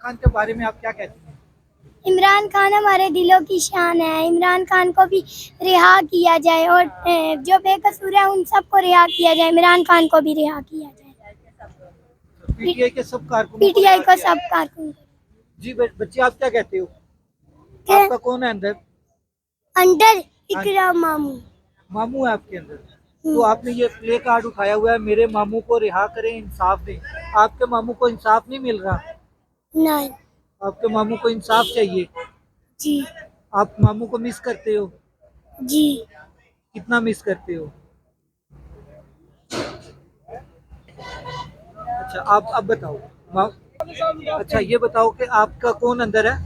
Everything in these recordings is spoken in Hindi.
खान के बारे में आप क्या कहते हैं? इमरान खान हमारे दिलों की शान है। इमरान खान को भी रिहा किया जाए और जो बेकसूर है उन सबको रिहा किया जाए। इमरान खान को भी रिहा किया जाए। पीटीआई के सब कारकुनों पीटीआई को रिहा सब किया। कारकुन जी बच्चे आप क्या कहते हो? के आपका कौन है अंदर? अंदर इकराम मामू। मामू है आपके अंदर। तो आपने ये प्ले कार्ड उठाया हुआ है, मेरे मामू को रिहा करें, इंसाफ दें। आपके मामू को इंसाफ नहीं मिल रहा। नहीं आपके मामू को इंसाफ चाहिए। जी आप मामू को मिस करते हो? जी कितना मिस करते हो? अच्छा आप बताओ। अच्छा ये बताओ कि आपका कौन अंदर है?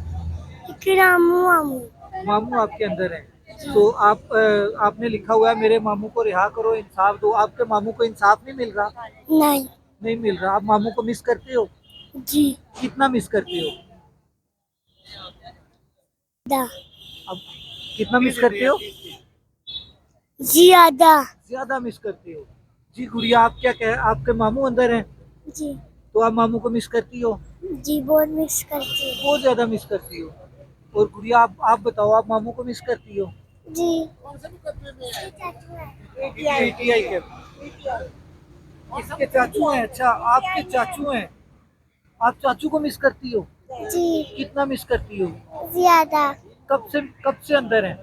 इकराम मामू। मामू आपके अंदर है। तो आपने लिखा हुआ है मेरे मामू को रिहा करो, इंसाफ दो। आपके मामू को इंसाफ नहीं मिल रहा। नहीं नहीं मिल रहा। आप मामू को मिस करते हो? जी कितना मिस करते हो? दा अब कितना मिस करते हो? ज्यादा ज्यादा मिस करते हो। जी गुड़िया आप क्या कह, आपके मामू अंदर हैं जी तो आप मामू को मिस करती हो? जी बहुत मिस करती हूँ बहुत ज्यादा मिस करती हो। और गुड़िया आप बताओ, आप मामू को मिस करती हो? जी। पीटीआई के इसके चाचू हैं। अच्छा आपके चाचू हैं। आप चाचू को मिस करती हो? जी कितना मिस करती हो? ज्यादा कब से अंदर हैं?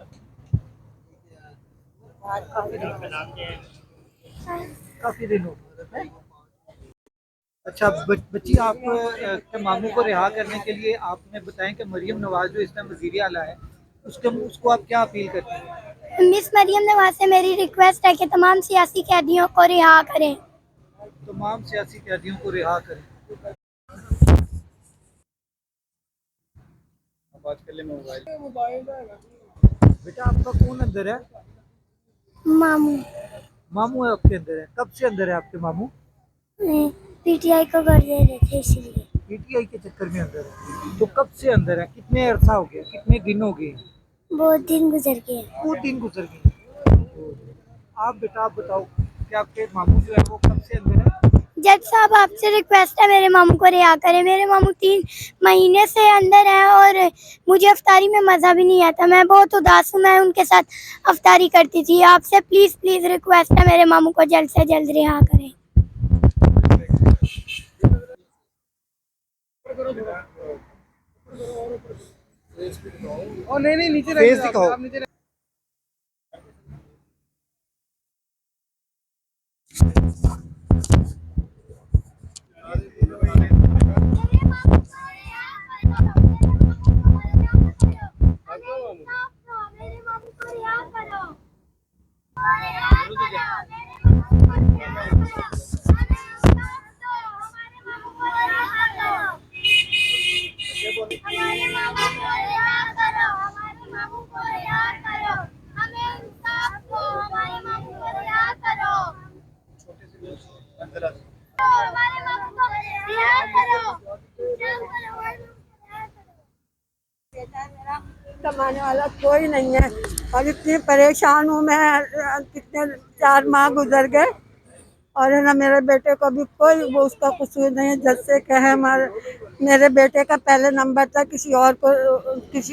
काफी दिन काफी दिन हो गए। अच्छा बच्ची आप के मामू को रिहा करने के लिए आपने बताएं कि मरियम नवाज जो इस टाइम वजीर आला है, उसको आप क्या अपील करती हैं? मिस मरियम नवाज से मेरी रिक्वेस्ट है कि तमाम सियासी कैदियों को रिहा करें। तमाम सियासी कैदियों को रिहा करें। बात कर ले मोबाइल। बेटा आपका कौन अंदर है? मामू मामू है आपके अंदर है। कब से अंदर है आपके मामू? पीटीआई को कर दे रहे थे इसलिए। पीटीआई के चक्कर में अंदर है। तो कब से अंदर है? कितने अरसा हो गया, कितने दिन हो गए? बहुत दिन गुजर गए। वो दिन गुजर गए। आप बेटा आप बताओ कि आपके मामू जो है वो कब से अंदर है? जज साहब आपसे रिक्वेस्ट है मेरे मामू को रिहा करें। मेरे मामू 3 महीने से अंदर हैं और मुझे अफ्तारी में मज़ा भी नहीं आता। मैं बहुत उदास हूँ। मैं उनके साथ अफ्तारी करती थी। आपसे प्लीज़ प्लीज़ रिक्वेस्ट है मेरे मामू को जल्द से जल्द रिहा करें। और नहीं नीचे फेस दिखाओ। हमारे मामू को रिहा करो, हमारे मामू को रिहा करो, हमें इंसाफ दो, हमारे मामू को रिहा करो, हमारे मामू को रिहा करो, कमाने वाला कोई नहीं है और इतनी परेशान हूँ मैं। कितने 4 माह गुजर गए और है ना मेरे बेटे को भी कोई वो उसका कसूर नहीं है। जज से कहे हमारे मेरे बेटे का पहले नंबर था, किसी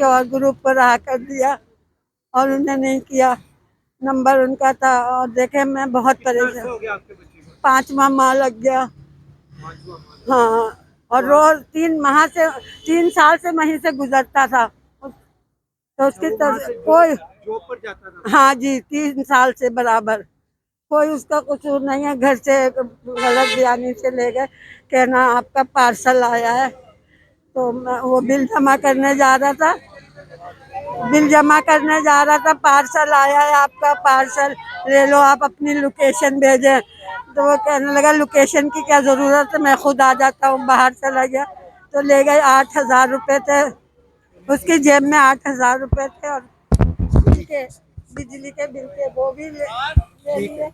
और ग्रुप को रहा कर दिया और उन्हें नहीं किया। नंबर उनका था और देखे मैं बहुत परेशान। 5वां माह लग गया। हाँ और रोज 3 साल से वहीं से गुजरता था तो उसकी कोई जॉब पर जाता था। हाँ जी 3 साल से बराबर कोई उसका कसूर नहीं है। घर से गलत बयानी से ले गए, कहना आपका पार्सल आया है। तो वो बिल जमा करने जा रहा था, पार्सल आया है आपका, पार्सल ले लो, आप अपनी लोकेशन भेजें। तो वो कहने लगा लोकेशन की क्या ज़रूरत है, मैं खुद आ जाता हूँ। बाहर चला गया तो ले गए। 8,000 रुपये थे उसकी जेब में, 8,000 रुपये थे और बिजली के बिल के वो भी ले लिए।